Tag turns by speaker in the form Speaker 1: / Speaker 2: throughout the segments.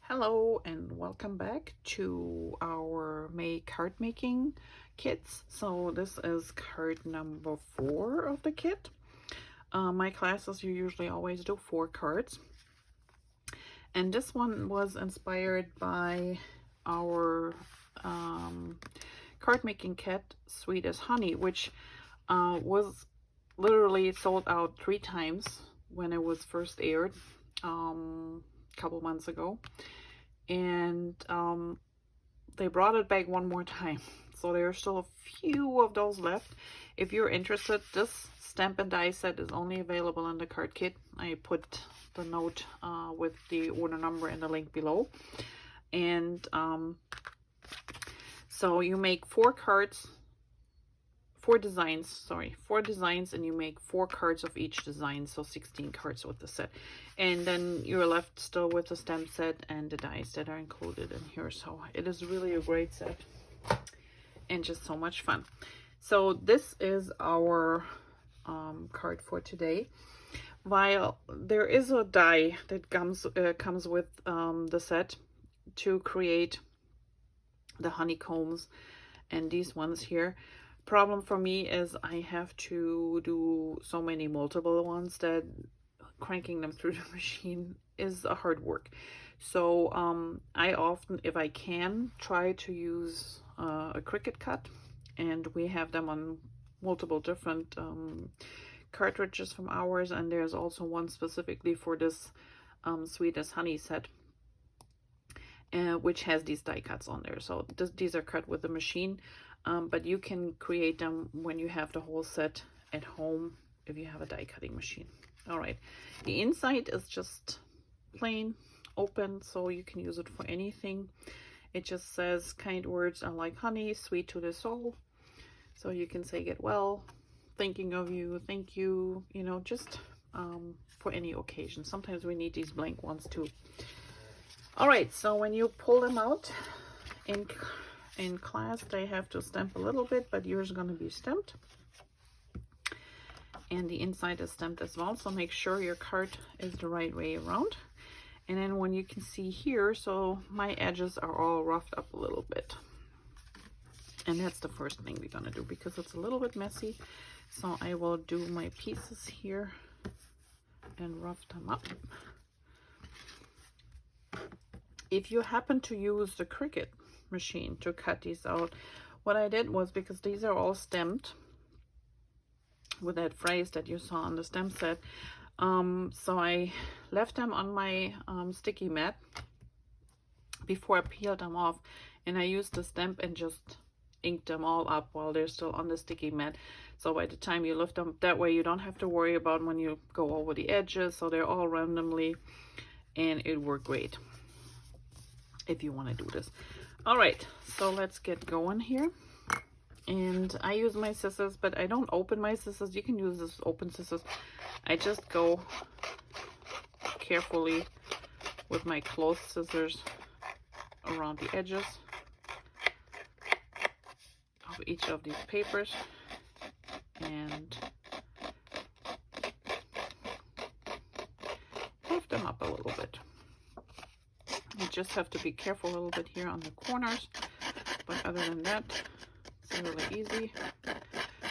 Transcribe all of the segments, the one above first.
Speaker 1: Hello and welcome back to our May card making kits. So this is card number 4 of the kit. My classes, you usually always do 4 cards. And this one was inspired by our card making kit, Sweet as Honey, which was literally sold out 3 times when it was first aired a couple months ago. And they brought it back one more time, so there are still a few of those left. If you're interested, this stamp and die set is only available in the card kit. I put the note with the order number in the link below. And so you make 4 designs, and you make 4 cards of each design, so 16 cards with the set. And then you're left still with the stamp set and the dies that are included in here. So it is really a great set and just so much fun. So this is our card for today. While there is a die that comes with the set to create the honeycombs and these ones here. Problem for me is I have to do so many multiple ones that cranking them through the machine is a hard work. So I often, if I can, try to use a Cricut cut, and we have them on multiple different cartridges from ours, and there's also one specifically for this Sweet as Honey set, which has these die cuts on there. So these are cut with the machine. But you can create them when you have the whole set at home if you have a die cutting machine. All right, the inside is just plain open, so you can use it for anything. It just says kind words are like honey, sweet to the soul. So you can say get well, thinking of you, thank you, you know, just for any occasion. Sometimes we need these blank ones too. All right, so when you pull them out in class, they have to stamp a little bit, but yours is going to be stamped. And the inside is stamped as well, so make sure your card is the right way around. And then when you can see here, so my edges are all roughed up a little bit. And that's the first thing we're going to do because it's a little bit messy. So I will do my pieces here and rough them up. If you happen to use the Cricut machine to cut these out, what I did was, because these are all stamped with that phrase that you saw on the stamp set, so I left them on my sticky mat before I peeled them off, and I used the stamp and just inked them all up while they're still on the sticky mat. So by the time you lift them, that way you don't have to worry about when you go over the edges, so they're all randomly, and it worked great if you want to do this. All right, so let's get going here. And I use my scissors, but I don't open my scissors. You can use this open scissors. I just go carefully with my closed scissors around the edges of each of these papers and lift them up a little bit. You just have to be careful a little bit here on the corners, but other than that, it's really easy.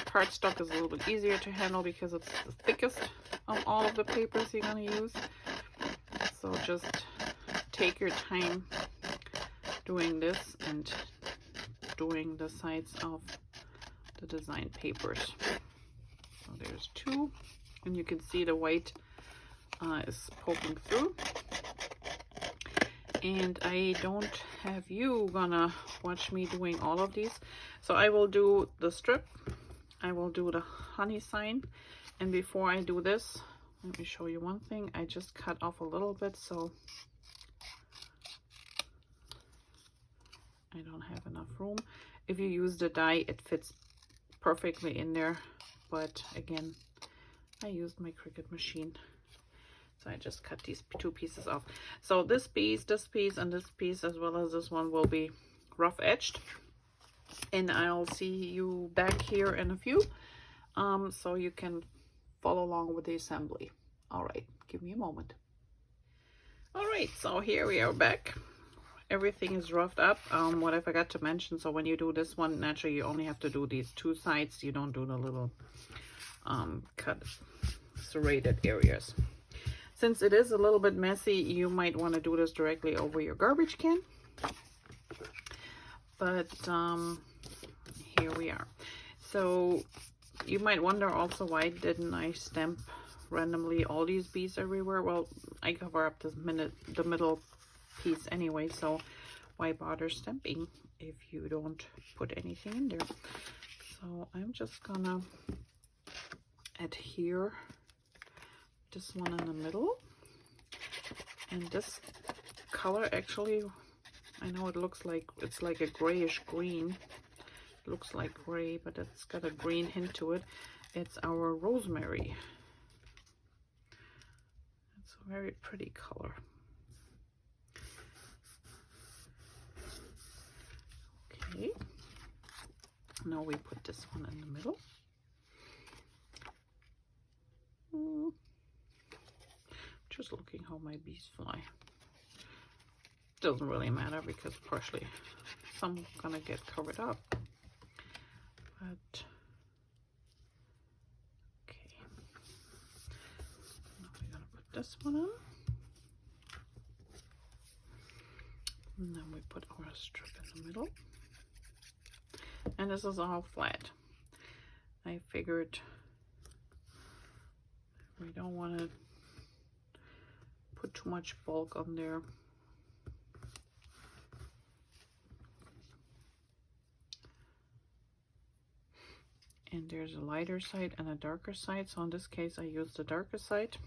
Speaker 1: Cardstock is a little bit easier to handle because it's the thickest of all of the papers you're going to use. So just take your time doing this and doing the sides of the design papers. So there's 2, and you can see the white is poking through. And I don't have you gonna watch me doing all of these. So I will do the strip, I will do the honey sign, and before I do this, let me show you one thing. I just cut off a little bit, so I don't have enough room. If you use the die, it fits perfectly in there, but again, I used my Cricut machine. So I just cut these 2 pieces off. So this piece, and this piece, as well as this one, will be rough edged. And I'll see you back here in a few, so you can follow along with the assembly. All right, give me a moment. All right, so here we are back. everything is roughed up. What I forgot to mention, so when you do this one, naturally you only have to do these two sides. You don't do the little cut serrated areas. Since it is a little bit messy, you might want to do this directly over your garbage can. But here we are. So you might wonder also, why didn't I stamp randomly all these bees everywhere? Well, I cover up the middle piece anyway, so why bother stamping if you don't put anything in there? So I'm just gonna adhere this one in the middle, and this color, actually, I know it looks like it's like a grayish green. It looks like gray, but it's got a green hint to it. It's our rosemary. It's a very pretty color. Okay, now we put this one in the middle. Just looking how my bees fly. Doesn't really matter because partially some gonna get covered up. But okay, now we're gonna put this one on. And then we put our strip in the middle. And this is all flat. I figured we don't want to put too much bulk on there. And there's a lighter side and a darker side. So in this case, I used the darker side.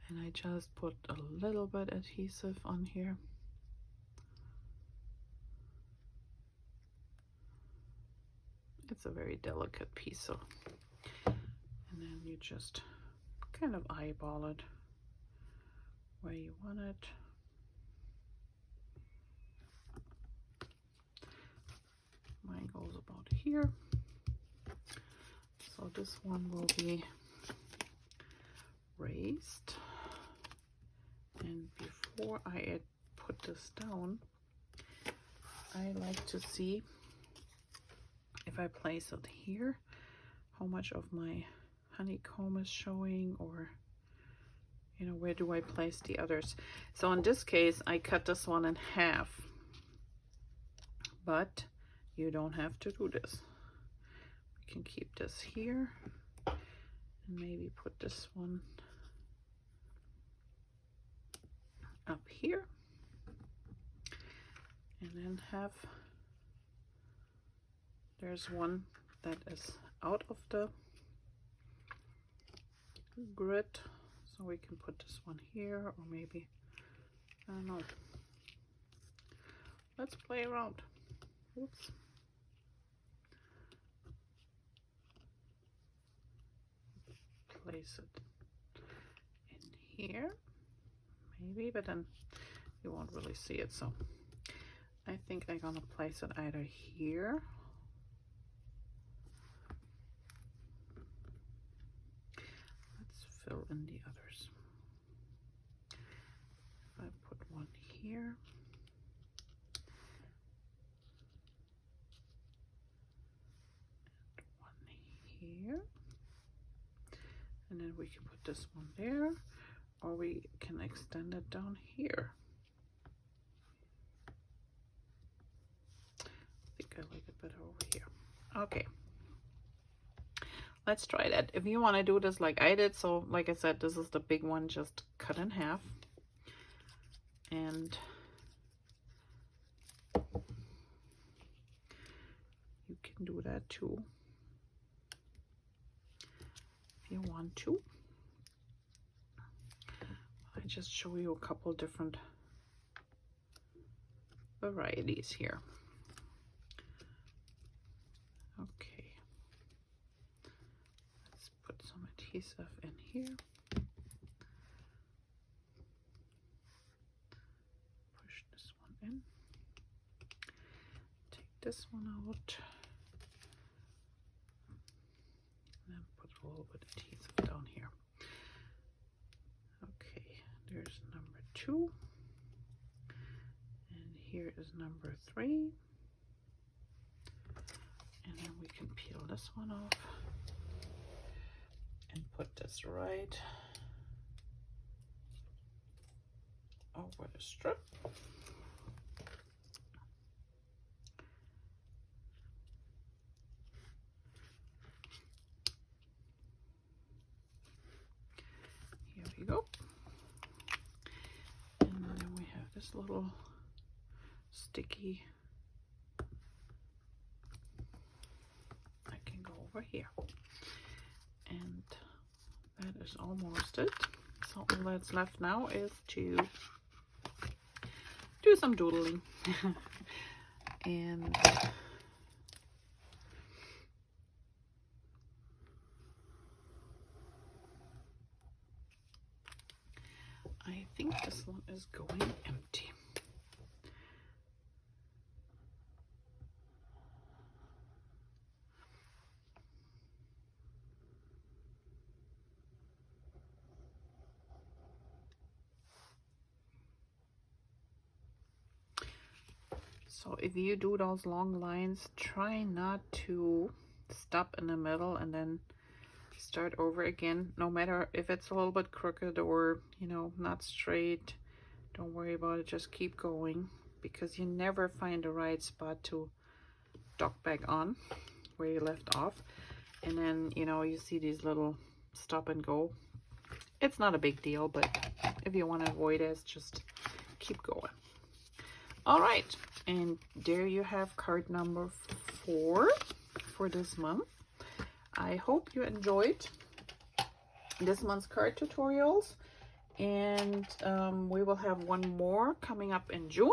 Speaker 1: And I just put a little bit adhesive on here. It's a very delicate piece, so, and then you just kind of eyeball it where you want it. Mine goes about here. So this one will be raised. And before I put this down, I like to see, if I place it here, how much of my honeycomb is showing, or, you know, where do I place the others? So in this case, I cut this one in half, but you don't have to do this. We can keep this here and maybe put this one up here, and then have, there's one that is out of the grid, so we can put this one here, or maybe, I don't know. Let's play around. Oops. Place it in here, maybe, but then you won't really see it, so I think I'm gonna place it either here fill in the others. If I put one here, and one here, and then we can put this one there, or we can extend it down here. I think I like it better over here. Okay. Let's try that. If you want to do this like I did, so like I said, this is the big one, just cut in half. And you can do that too, if you want to. I just show you a couple different varieties here. Okay. Some adhesive in here. Push this one in. Take this one out. And then put a little bit of adhesive down here. Okay, there's number 2. here is number 3. And then we can peel this one off and put this right over the strip. Here we go. And then we have this little sticky that can go over here. And that is almost it. So all that's left now is to do some doodling. And I think this one is going empty. So if you do those long lines, try not to stop in the middle and then start over again. No matter if it's a little bit crooked or, you know, not straight, don't worry about it. Just keep going, because you never find the right spot to dock back on where you left off. And then, you know, you see these little stop and go. It's not a big deal, but if you want to avoid it, just keep going. All right, and there you have card number 4 for this month. I hope you enjoyed this month's card tutorials, and we will have one more coming up in June,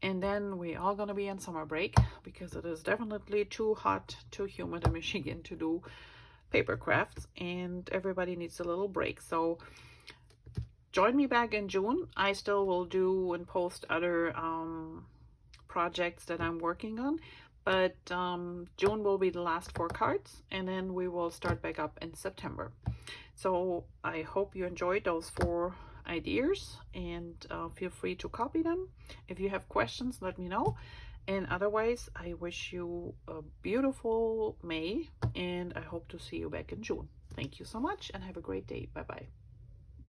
Speaker 1: and then we are going to be on summer break because it is definitely too hot, too humid in Michigan to do paper crafts, and everybody needs a little break. So join me back in June. I still will do and post other projects that I'm working on, but June will be the last 4 cards, and then we will start back up in September. So I hope you enjoyed those 4 ideas, and feel free to copy them. If you have questions, let me know. And otherwise, I wish you a beautiful May, and I hope to see you back in June. Thank you so much, and have a great day. Bye-bye.